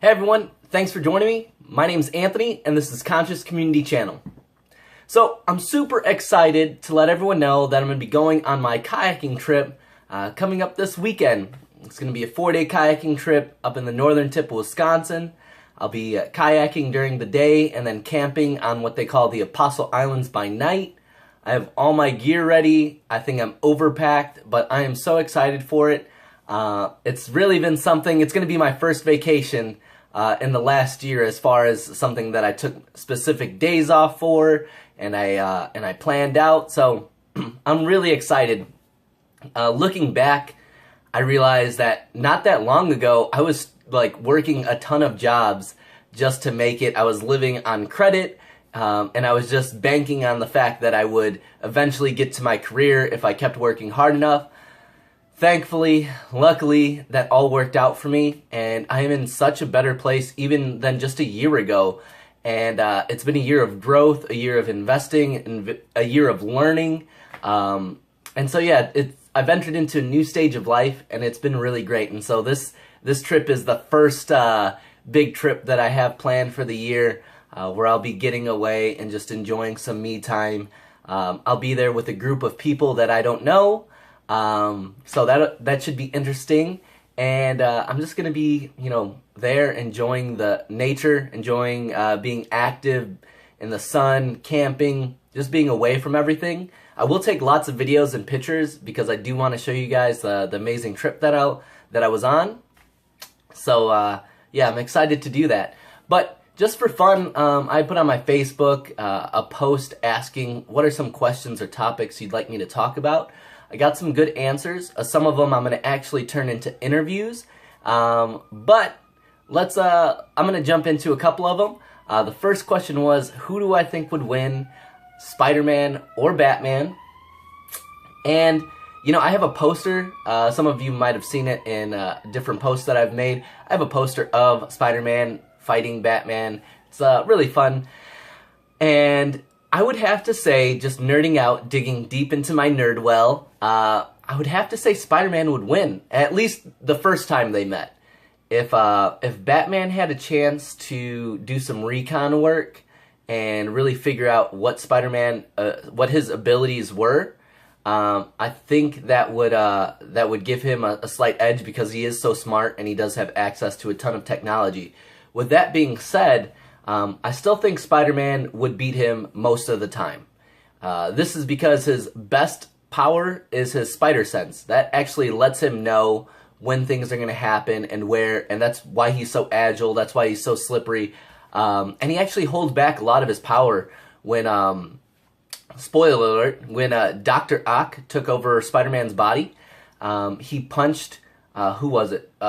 Hey everyone, thanks for joining me. My name's Anthony and this is Conscious Community Channel. So I'm super excited to let everyone know that I'm going to be going on my kayaking trip coming up this weekend. It's going to be a 4-day kayaking trip up in the northern tip of Wisconsin. I'll be kayaking during the day and then camping on what they call the Apostle Islands by night. I have all my gear ready. I think I'm overpacked, but I am so excited for it. It's really been something. It's going to be my first vacation in the last year, as far as something that I took specific days off for, and I planned out. So I'm really excited. Looking back, I realized that not that long ago I was like working a ton of jobs just to make it. I was living on credit, and I was just banking on the fact that I would eventually get to my career if I kept working hard enough. Thankfully, luckily, that all worked out for me, and I am in such a better place even than just a year ago. And it's been a year of growth, a year of investing, and a year of learning. And so yeah, I've entered into a new stage of life, and it's been really great. And so this trip is the first big trip that I have planned for the year, where I'll be getting away and just enjoying some me time. I'll be there with a group of people that I don't know. So that should be interesting, and I'm just gonna be, there enjoying the nature, enjoying being active in the sun, camping, just being away from everything. I will take lots of videos and pictures because I do want to show you guys the amazing trip that I was on. So yeah, I'm excited to do that. But just for fun, I put on my Facebook a post asking what are some questions or topics you'd like me to talk about. I got some good answers. Some of them I'm going to actually turn into interviews. But I'm going to jump into a couple of them. The first question was, who do I think would win, Spider-Man or Batman? And, I have a poster. Some of you might have seen it in different posts that I've made. I have a poster of Spider-Man fighting Batman. It's really fun. And I would have to say, just nerding out, digging deep into my nerd well, I would have to say Spider-Man would win, at least the first time they met. If Batman had a chance to do some recon work and really figure out what what his abilities were, I think that would give him a slight edge because he is so smart and he does have access to a ton of technology. With that being said, I still think Spider-Man would beat him most of the time. This is because his best power is his spider sense. That actually lets him know when things are going to happen and where, and that's why he's so agile, that's why he's so slippery. And he actually holds back a lot of his power when, spoiler alert, when Dr. Ock took over Spider-Man's body, he punched,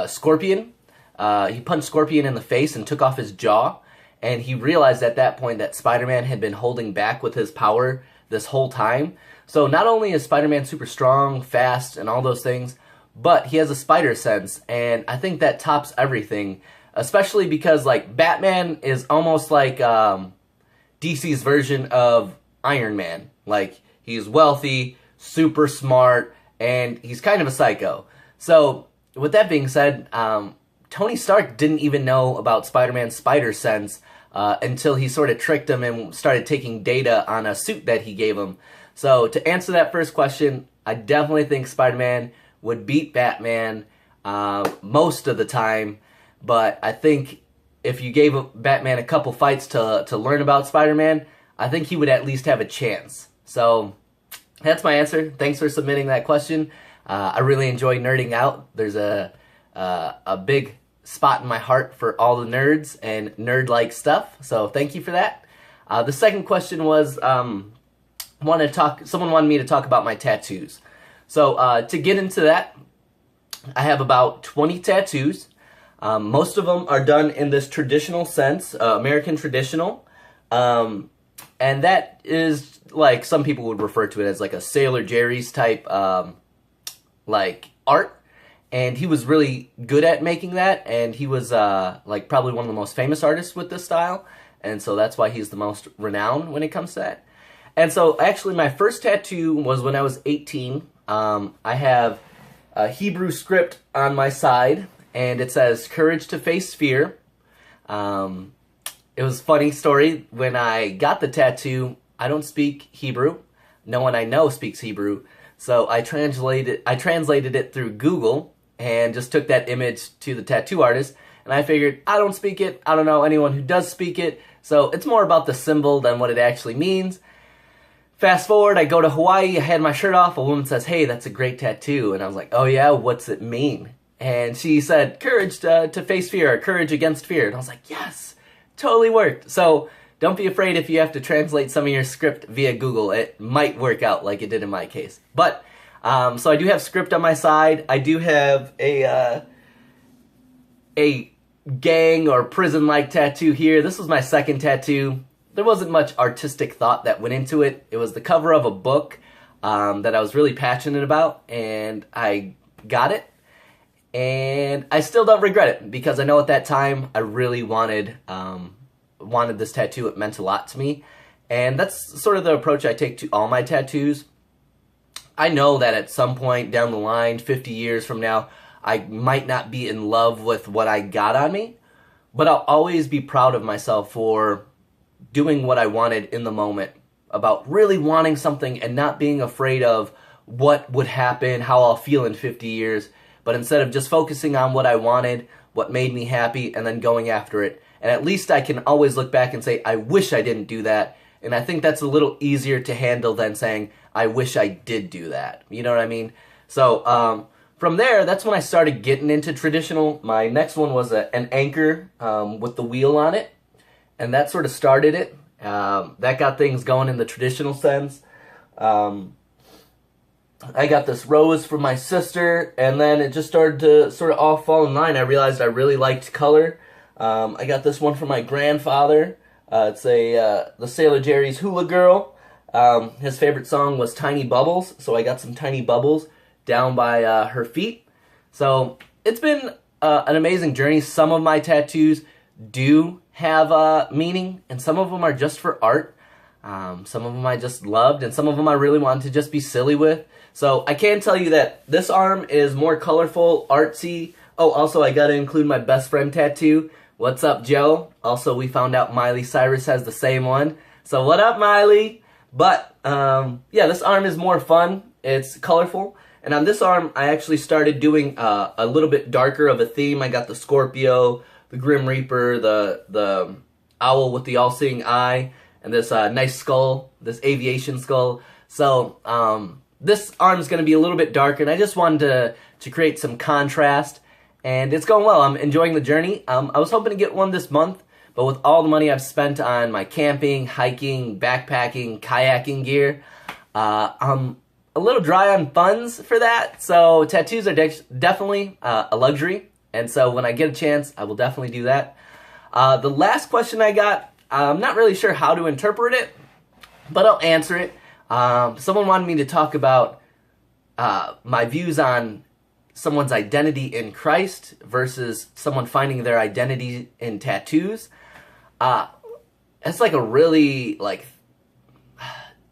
Scorpion. He punched Scorpion in the face and took off his jaw. And he realized at that point that Spider-Man had been holding back with his power this whole time. So not only is Spider-Man super strong, fast, and all those things, but he has a spider sense, and I think that tops everything, especially because, like, Batman is almost like DC's version of Iron Man. Like, he's wealthy, super smart, and he's kind of a psycho. So, with that being said, Tony Stark didn't even know about Spider-Man's spider sense until he sort of tricked him and started taking data on a suit that he gave him. So to answer that first question, I definitely think Spider-Man would beat Batman most of the time. But I think if you gave Batman a couple fights to learn about Spider-Man, I think he would at least have a chance. So that's my answer. Thanks for submitting that question. I really enjoy nerding out. There's a big spot in my heart for all the nerds and nerd-like stuff, so thank you for that. The second question was, someone wanted me to talk about my tattoos. So to get into that, I have about 20 tattoos. Most of them are done in this traditional sense, American traditional, and that is, like, some people would refer to it as like a Sailor Jerry's type like art. And he was really good at making that, and he was like probably one of the most famous artists with this style, and so that's why he's the most renowned when it comes to that. And so actually my first tattoo was when I was 18. I have a Hebrew script on my side, and it says, "Courage to face fear. It was a funny story. When I got the tattoo, I don't speak Hebrew. No one I know speaks Hebrew. So I translated it through Google and just took that image to the tattoo artist. And I figured, I don't speak it. I don't know anyone who does speak it. So it's more about the symbol than what it actually means. Fast forward, I go to Hawaii. I had my shirt off. A woman says, "Hey, that's a great tattoo." And I was like, "Oh yeah, what's it mean?" And she said, "Courage to face fear, or courage against fear." And I was like, yes, totally worked. So don't be afraid if you have to translate some of your script via Google. It might work out like it did in my case. But, so I do have script on my side. I do have a gang or prison-like tattoo here. This was my second tattoo. There wasn't much artistic thought that went into it. It was the cover of a book that I was really passionate about, and I got it. And I still don't regret it, because I know at that time I really wanted this tattoo. It meant a lot to me. And that's sort of the approach I take to all my tattoos. I know that at some point down the line, 50 years from now, I might not be in love with what I got on me, but I'll always be proud of myself for doing what I wanted in the moment, about really wanting something and not being afraid of what would happen, how I'll feel in 50 years. But instead of just focusing on what I wanted, what made me happy, and then going after it. And at least I can always look back and say, I wish I didn't do that. And I think that's a little easier to handle than saying, I wish I did do that. You know what I mean? So from there, that's when I started getting into traditional. My next one was an anchor with the wheel on it. And that sort of started it. That got things going in the traditional sense. I got this rose from my sister, and then it just started to sort of all fall in line. I realized I really liked color. I got this one from my grandfather. It's the Sailor Jerry's Hula Girl. His favorite song was Tiny Bubbles, so I got some tiny bubbles down by her feet. So it's been an amazing journey. Some of my tattoos do have meaning, and some of them are just for art. Some of them I just loved, and some of them I really wanted to just be silly with. So I can tell you that this arm is more colorful, artsy. Oh, also I gotta include my best friend tattoo. What's up, Joe? Also, we found out Miley Cyrus has the same one. So what up, Miley? But, yeah, this arm is more fun. It's colorful. And on this arm, I actually started doing a little bit darker of a theme. I got the Scorpio, the Grim Reaper, the owl with the all-seeing eye, and this nice skull, this aviation skull. So, this arm's going to be a little bit darker, and I just wanted to create some contrast, and it's going well. I'm enjoying the journey. I was hoping to get one this month, but with all the money I've spent on my camping, hiking, backpacking, kayaking gear, I'm a little dry on funds for that, so tattoos are definitely a luxury, and so when I get a chance, I will definitely do that. The last question I got, I'm not really sure how to interpret it, but I'll answer it. Someone wanted me to talk about my views on someone's identity in Christ versus someone finding their identity in tattoos. It's like a really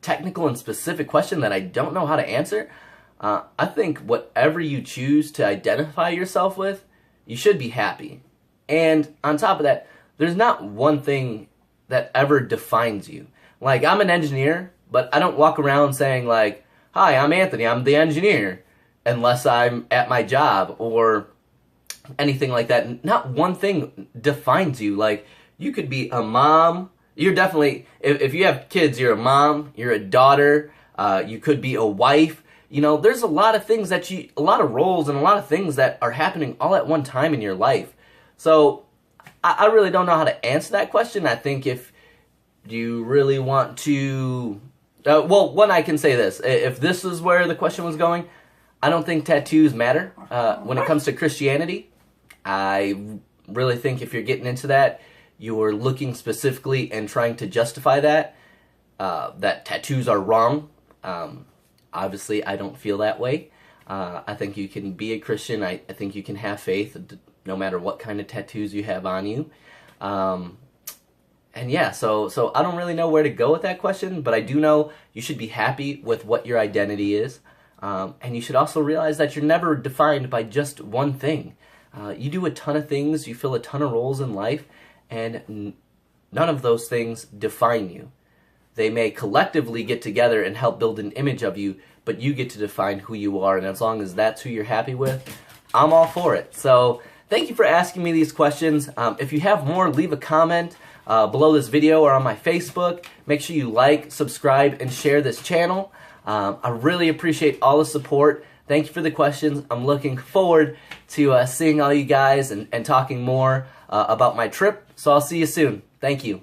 technical and specific question that I don't know how to answer. I think whatever you choose to identify yourself with, you should be happy. And on top of that, there's not one thing that ever defines you. Like, I'm an engineer, but I don't walk around saying like, "Hi, I'm Anthony, I'm the engineer," unless I'm at my job or anything like that. Not one thing defines you. Like, you could be a mom. You're definitely, if you have kids, you're a mom, you're a daughter, you could be a wife. You know, there's a lot of things a lot of roles and a lot of things that are happening all at one time in your life. So, I really don't know how to answer that question. I think if you really want to... well, one, I can say this. If this is where the question was going, I don't think tattoos matter. When it comes to Christianity, I really think if you're getting into that, you're looking specifically and trying to justify that tattoos are wrong. Obviously, I don't feel that way. I think you can be a Christian. I think you can have faith no matter what kind of tattoos you have on you. And yeah, so I don't really know where to go with that question, but I do know you should be happy with what your identity is. And you should also realize that you're never defined by just one thing. You do a ton of things, you fill a ton of roles in life, and none of those things define you. They may collectively get together and help build an image of you, but you get to define who you are, and as long as that's who you're happy with, I'm all for it. So thank you for asking me these questions. If you have more, leave a comment below this video or on my Facebook. Make sure you like, subscribe, and share this channel. I really appreciate all the support. Thank you for the questions. I'm looking forward to seeing all you guys and talking more about my trip. So I'll see you soon. Thank you.